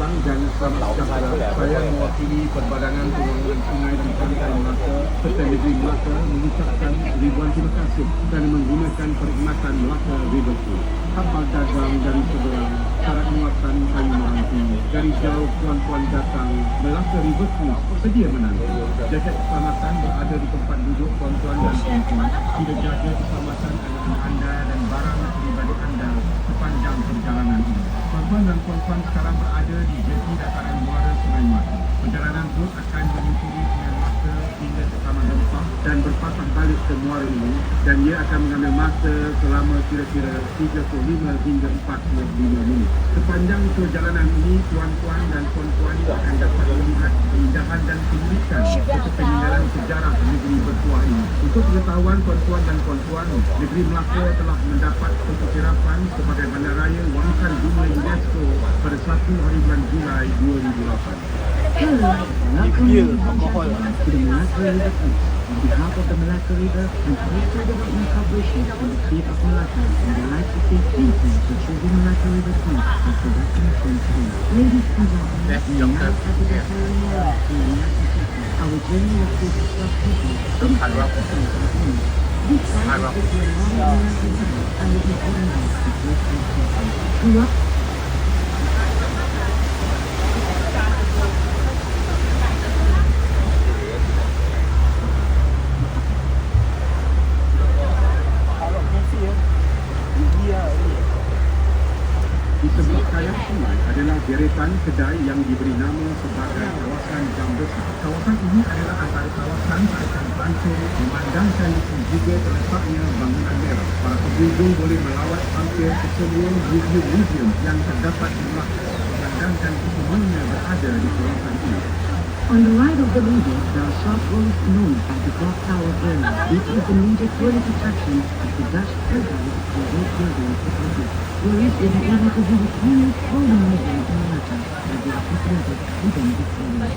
datang dan selamat sejahtera. Saya mewakili Perbadangan Pengelolaan Sungai dan Pantai Melaka serta Negeri Melaka mengucapkan ribuan terima kasih kerana menggunakan perkhidmatan Melaka River Tour. Kapal dagang dari seberang, syarat muatan kayu meranti. Dari jauh puan-puan datang, Melaka River Tour sedia menanti. Jaket keselamatan berada di tempat duduk puan-puan dan puan-puan. Tidak jaga keselamatan anak-anak anda dan barang peribadi anda sepanjang perjalanan ini. Tuan-tuan dan puan-puan sekarang berada di jeti dataran muara Sungai Melaka. Perjalanan bot akan menyusuri Sungai Melaka hingga ke Taman Rempah dan berpasang balik ke muara ini, dan ia akan mengambil masa selama kira-kira 35 hingga 45 minit. Sepanjang perjalanan ini, tuan-tuan dan puan-puan akan dapat melihat keindahan dan keunikan serta peninggalan sejarah negeri bertuah ini. Untuk pengetahuan tuan-tuan dan puan-puan, negeri Melaka telah mendapat pengiktirafan sebagai bandaraya warisan dunia UNESCO pada 1 hari bulan Julai 2008. Hello, welcome to the Melaka River Cruise. On behalf of the Melaka River and Coastal Development Corporation and the State of Melaka, we would like to say thank you for choosing Melaka River Cruise as the destination today. Ladies and gentlemen, we now have the desiring ride to Melaka City. Our journey will take us up people, This ride will take you a long Melaka River and will be organized to great activity. Di sebelah kanan sungai adalah deretan kedai yang diberi nama sebagai kawasan Jam Besar. Kawasan ini adalah antara kawasan tarikan pelancong memandangkan juga terletaknya bangunan merah. Para pengunjung boleh melawat hampir ke semua museum-museum yang terdapat di Melaka, memandangkan semuanya berada di kawasan ini. On the right of the building, there are short walls known as the Clock Tower area. This is the major tourist attraction of the Dutch Paradise and Great Building Republic. Tourists will be able to visit unique golden museum in Malacca that they are situated within this area.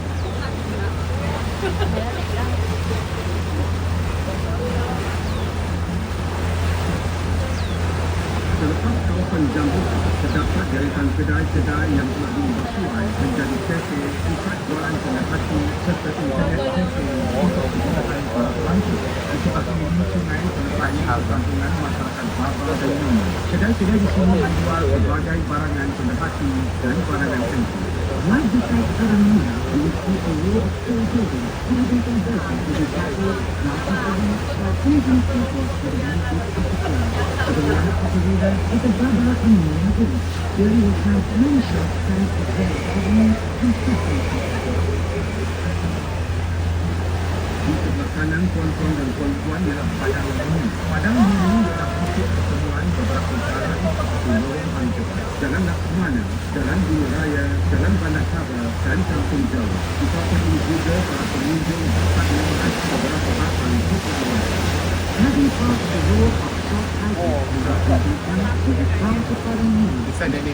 Selepas kawasan Jam Besar, terdapat deretan kedai-kedai yang telah diubah sungai menjadi kafe, pusat jualan cenderatti serta internet kafe untuk kegunaan para pelancong. Di sebelah kiri sungai terletaknya perkampungan masyarakat Baba dan Mini. Kedai-kedai di sini menjual berbagai barangan cenderatti dan barangan penting. Right beside Aramina, you will see a row of tall buildings, buildings and buildings with a cafe, marketing, pleasing people for the benefit of the tourists. To the right of the river is a Baba and Mini village. Here you will find many shops selling for various government and social purposes. Di sebelah kanan tuan-tuan dan puan-puan ialah Padang Mini. Padang Mini ialah titik pertemuan beberapa jalan seperti Lorong Panjang, Jalan Laksamana, Jalan Bunga Raya, Jalan Bandar Sabah dan Kampung Jawa. Di kawasan ini juga para pengunjung dapat melihat beberapa batang pepohonan. Having passed the road of short highways without completion, we have come to Padang Mini.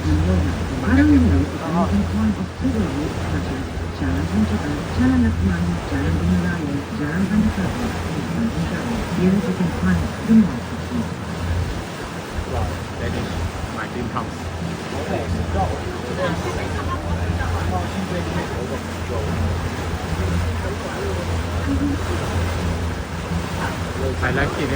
In Lona, Padang Mini is a meeting point of several roads such as Jalan Panjang, Jalan Laksamana, Jalan Bunga Raya, Jalan Bandar Sabah, and Kampung Jawa. Here you can find the market scene. Wow, that is my dream house. I like it.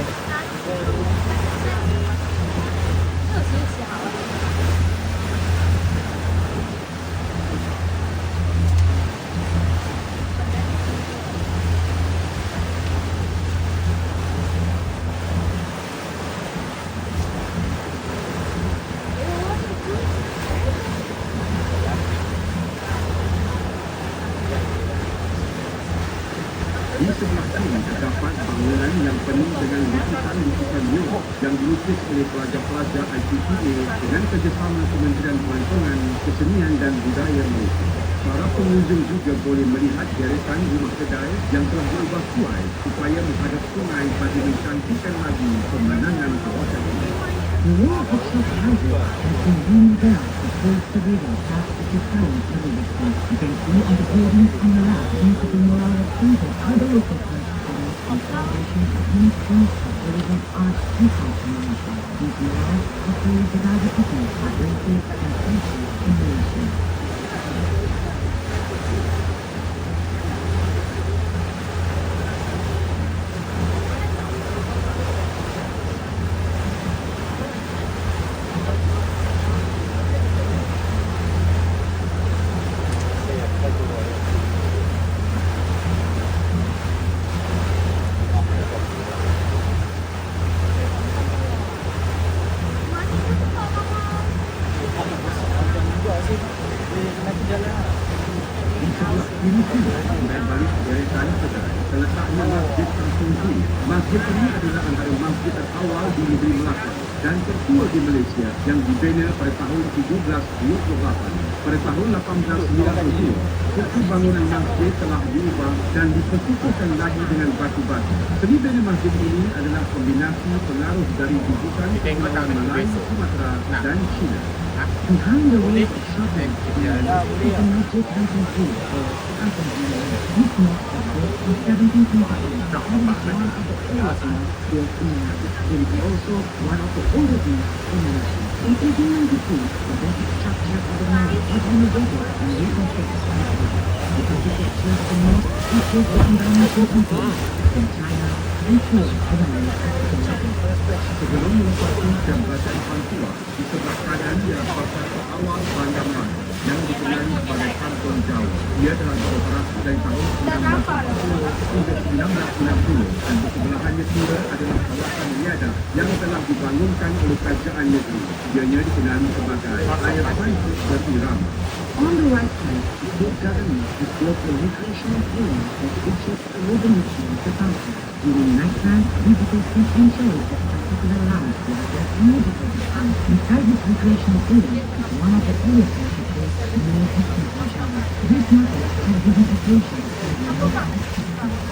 Di sebelah kiri terdapat bangunan yang penuh dengan lukisan-lukisan mural yang dilukis oleh pelajar-pelajar IPTA dengan kerjasama Kementerian Pelancongan, Kesenian dan Budaya Malaysia. Para pengunjung juga boleh melihat deretan rumah kedai yang telah diubah suai supaya menghadap sungai bagi mencantikkan lagi pemandangan kawasan ini. The wall of short houses has been hewn down to face the river past the Kitaran River. You can see on the buildings on the left beautiful murals painted by the local artists and collaboration of many schools of tourism, arts and culture in Malaysia. These murals portray the diversity of races and cultures in Malaysia. dan balik deretan kedai terletaknya Masjid Kampung Gu. Masjid ini adalah antara masjid terawal di negeri Melaka dan tertua di Malaysia yang dibina pada tahun 1728. Pada tahun 1892, struktur bangunan masjid telah diubah dan diperkukuhkan lagi dengan batu-batu. Seni bina masjid ini adalah kombinasi pengaruh dari bubukan Pulau Melayu, Sumatera dan China. Behind the wall of shopping is the Masjid Kampung Gu, or Kampung Gu. This mosque was built in 1728. The home is one of the oldest mosques built in Malaysia. It is also one of the oldest mosques in Malaysia. In 1893, the basic structure of the mosque was renovated and reconstructed. The architecture of the mosque features the combination of influences from China and tours of the African region. Sebelum menempati jambatan Pantua, di sebelah kanan ialah pasar awal Bandar Melaka yang dikenali sebagai Kampung Jawa. Ia telah beroperasi dari tahun 1940 hingga 1960 dan bersebelahannya pula adalah kawasan Liada yang telah dibangunkan oleh kerajaan negeri. Ianya dikenali sebagai Air Pancit Berirama. On the right side, the state government has built a recreational area that features a wooden machine of the fountain. During nighttime, visitors can enjoy a particular lounge where there's music at the time. Inside this recreational area is one of the areas marketplace known as Kampung Jawa. This market has the reputation as the most active.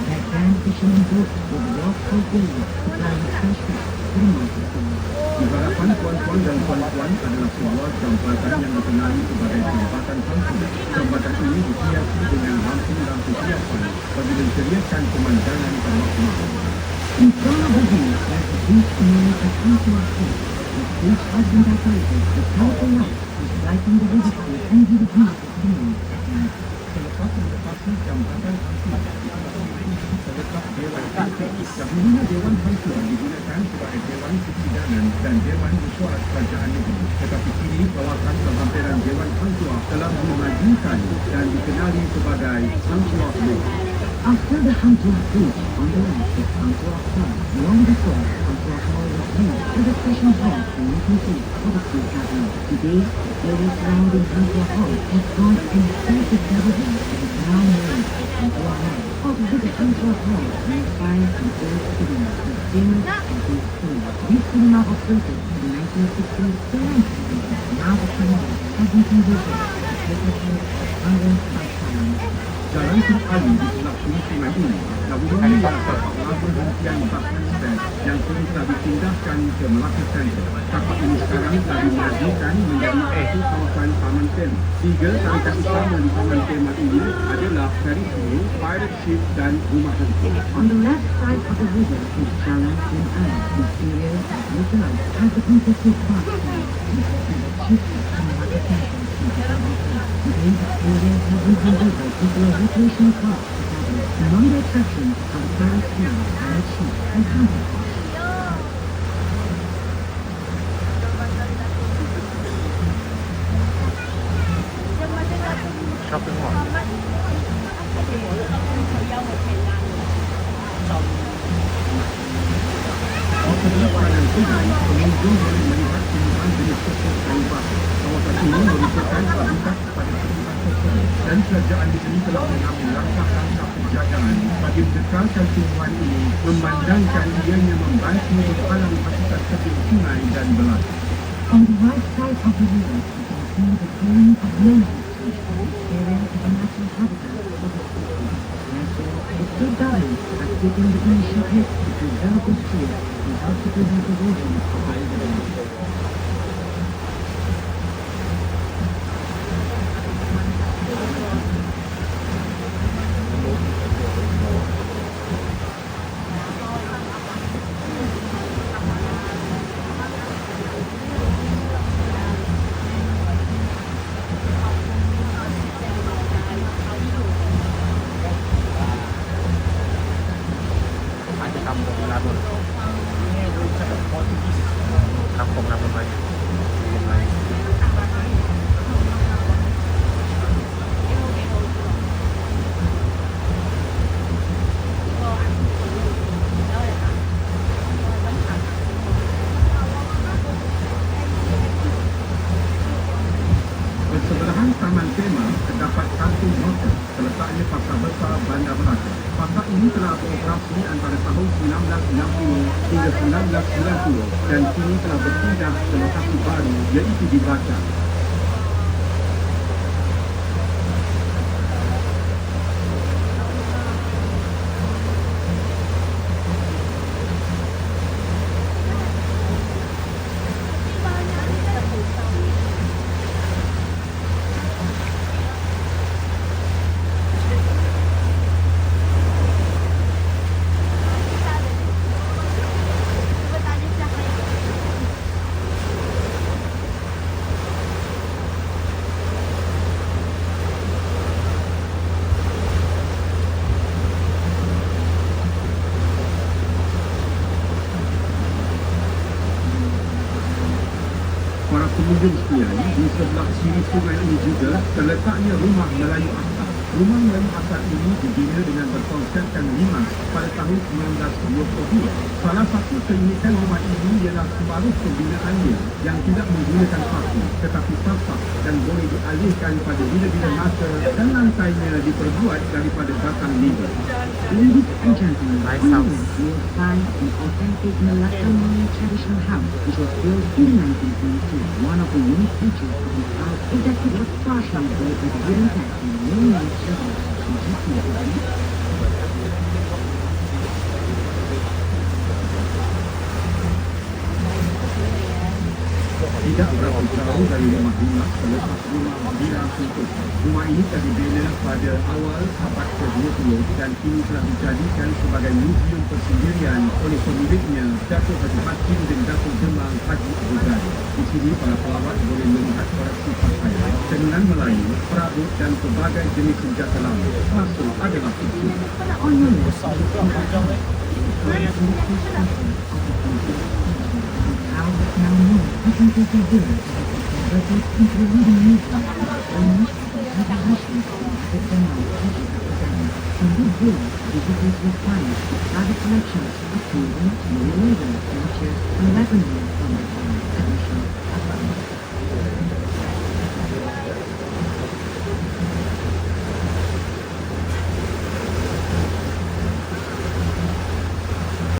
That grand fisherman boat with a well-stocked daily supplying fresh fish to the market area. Di hadapan tuan-tuan dan puan-puan adalah sebuah jambatan yang dikenali sebagai Jambatan Pantua. Jambatan ini dihiasi dengan lampu-lampu hiasan bagi menceriakan pemandangan pada waktu malam. In front of the view, there's a beach known as Kampung Gu. This beach has been decorated with colorful lights which brighten the visitors and give it beautiful scenery at night. Selepas menempati Jambatan Pantua, terletak Dewan Pantua. Dahulunya Dewan Pantua digunakan sebagai Dewan Persidangan dan Dewan Mesyuarat Kerajaan Negeri. Tetapi kini kawasan penghampiran Dewan Pantua telah dimajukan dan dikenali sebagai Pantua Law. After the Hantuah Bridge, on the left is Hantuah Hall. Long before, Hantuah Hall was used as a special hall for meeting place for the state government. Today, the area surrounding Hantuah Hall has gone from extensive development and is now known as Hantuah Hall. Also visit Hantuah Hall and find an old cinema, the famous Hantuah Cinema. This cinema operated from the 1960s to 1970s. Now the cinema has been converted to a theater under Thailand. Jalan Tun Ali di sebelah kiri sungai ini dahulunya ialah tapak laba hentian Bahman Stand yang kini telah dipindahkan ke Melaka Center. Tapak ini sekarang telah dimajukan menjadi satu kawasan taman tema. Tiga tarikan utama di taman tema ini adalah Ferris Wheel, Pirate Ship dan Rumah Hantu. On the left side of the river is Jalan Tun Ali. This area is utilized as the Princess Park Center. This is shifted from Melaka Center to the Today, this area has been converted into a recreational park for travelers. Among the attractions are the Pirate Wheel, Pirate Ship, and Haunted Park. Shopping mall. Sebelah kanan sungai, pengunjung boleh melihat puluhan jenis pokok kayu bakar. Kawasan ini merupakan habitat kepada puluhan pokok dan kerajaan negeri telah mengambil langkah-langkah penjagaan bagi mendekalkan tumbuhan ini, memandangkan ianya membantu menghalang habitat tebing sungai dan belaka. On the right side of the river, you can see the green of mangrove trees. This area is a natural habitat for the species. Therefore, the state government has taken the initiative to preserve this tree and help to prevent erosion of the river. Ada kampung Labun. Ini ada ucapan Portugis. tahun 1960 hingga 1990 dan kini telah berpindah ke lokasi baru iaitu di Batam. Para pengunjung sekalian, di sebelah kiri sungai ini juga terletaknya Rumah Melayu Asal. Rumah Melayu Asal ini dibina dengan berkonsepkan limas pada tahun 1922. Salah satu keunikan rumah ini ialah separuh pembinaannya yang tidak menggunakan paku tetapi tapak dan boleh dialihkan pada bila-bila masa dan lantainya diperbuat daripada batang limbah. Ladies and gentlemen, Nice on the house. left you will find an authentic Malacca Malay traditional house which was built in 1922. One of the unique features of this house is that it was partially built with wooden planks and no nature house. Tidak berapa jauh dari rumah dinas terletak rumah Bila Suntuk. Rumah ini telah dibina pada awal abad ke-20 dan kini telah dijadikan sebagai museum persendirian oleh pemiliknya Datuk Haji Hakim bin Datuk Jemaah Haji Abu Ghali. Di sini para pelawat boleh melihat koleksi pakaian, tenunan Melayu, perabot dan pelbagai jenis senjata lama. Termasuk adalah pisau. On your left you will find how it's now known as Kentucky Village, converted into a leading museum owned by the Hashim Datuk Jemaah Haji Abu Ghali. In this village, visitors will find private collections of clothing, Malay labor, furniture, and weaponry from the time tradition.